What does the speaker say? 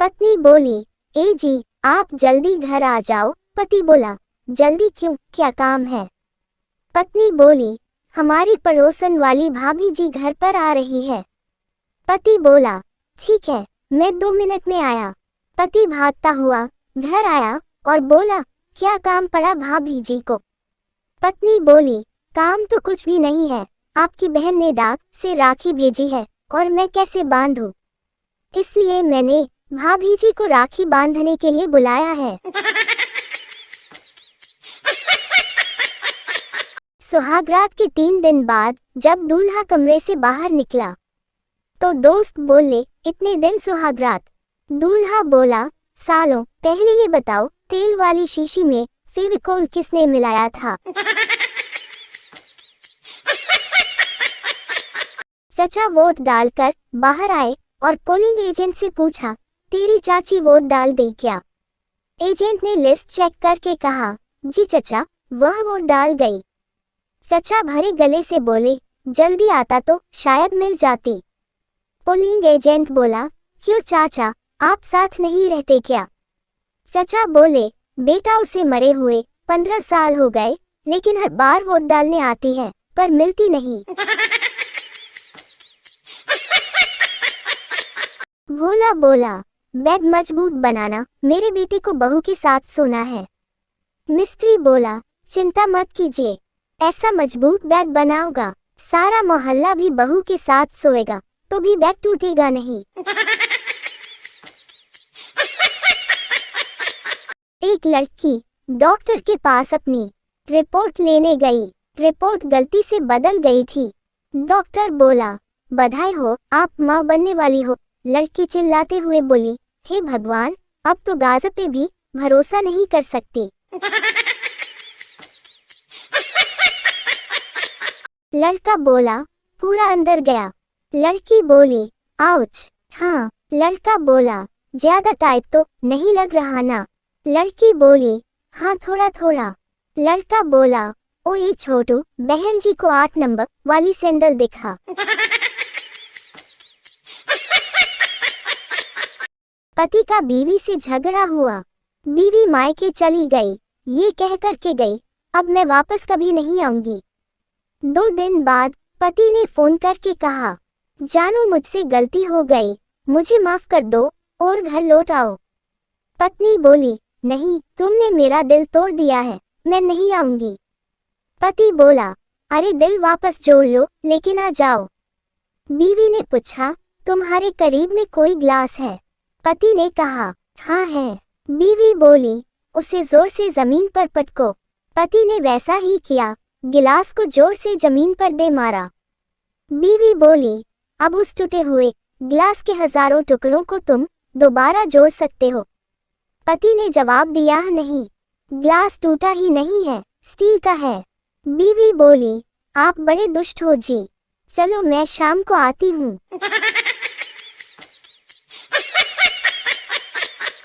पत्नी बोली, ए जी, आप जल्दी घर आ जाओ। पति बोला, जल्दी क्यों, क्या काम है? पत्नी बोली, हमारी पड़ोसन वाली भाभी जी घर पर आ रही है। पति बोला, ठीक है, मैं 2 मिनट में आया। पति भागता हुआ घर आया और बोला, क्या काम पड़ा भाभी जी को? पत्नी बोली, काम तो कुछ भी नहीं है, आपकी बहन ने डाक से राखी भेजी है और मैं कैसे बांधूं, इसलिए मैंने भाभी जी को राखी बांधने के लिए बुलाया है। सुहागरात के 3 दिन बाद जब दूल्हा कमरे से बाहर निकला तो दोस्त बोले, इतने दिन सुहागरात? दूल्हा बोला, सालों पहले ये बताओ, तेल वाली शीशी में फेविकोल किसने मिलाया था? चचा वोट डालकर बाहर आए और पोलिंग एजेंट से पूछा, तेरी चाची वोट डाल गई क्या? एजेंट ने लिस्ट चेक करके कहा, जी चचा, वह वोट डाल गई। चचा भरे गले से बोले, जल्दी आता तो शायद मिल जाती। पोलिंग एजेंट बोला, क्यों चाचा, आप साथ नहीं रहते क्या? चचा बोले, बेटा उसे मरे हुए 15 साल हो गए, लेकिन हर बार वोट डालने आती है पर मिलती नहीं। भोला बोला, बेड मजबूत बनाना, मेरे बेटे को बहू के साथ सोना है। मिस्त्री बोला, चिंता मत कीजिए, ऐसा मजबूत बेड बनाऊंगा, सारा मोहल्ला भी बहू के साथ सोएगा तो भी बेड टूटेगा नहीं। एक लड़की डॉक्टर के पास अपनी रिपोर्ट लेने गई। रिपोर्ट गलती से बदल गई थी। डॉक्टर बोला, बधाई हो, आप माँ बनने वाली हो। लड़की चिल्लाते हुए बोली, हे भगवान, अब तो गाज़ पे भी भरोसा नहीं कर सकती। लड़का बोला, पूरा अंदर गया। लड़की बोली, आउच। हाँ। लड़का बोला, ज्यादा टाइट तो नहीं लग रहा ना? लड़की बोली, हाँ थोड़ा थोड़ा। लड़का बोला, ओ ये छोटू, बहन जी को 8 नंबर वाली सैंडल दिखा। पति का बीवी से झगड़ा हुआ। बीवी मायके चली गई, ये कह कर के गई, अब मैं वापस कभी नहीं आऊंगी। 2 दिन बाद पति ने फोन करके कहा, जानू मुझसे गलती हो गई, मुझे माफ कर दो और घर लौट आओ। पत्नी बोली, नहीं, तुमने मेरा दिल तोड़ दिया है, मैं नहीं आऊंगी। पति बोला, अरे दिल वापस जोड़ लो, लेकिन आ जाओ। बीवी ने पूछा, तुम्हारे करीब में कोई ग्लास है? पति ने कहा, हाँ है। बीवी बोली, उसे जोर से जमीन पर पटको। पति ने वैसा ही किया, गिलास को जोर से जमीन पर दे मारा। बीवी बोली, अब उस टूटे हुए गिलास के हजारों टुकड़ों को तुम दोबारा जोड़ सकते हो? पति ने जवाब दिया, नहीं, गिलास टूटा ही नहीं है, स्टील का है। बीवी बोली, आप बड़े दुष्ट हो जी, चलो मैं शाम को आती हूँ।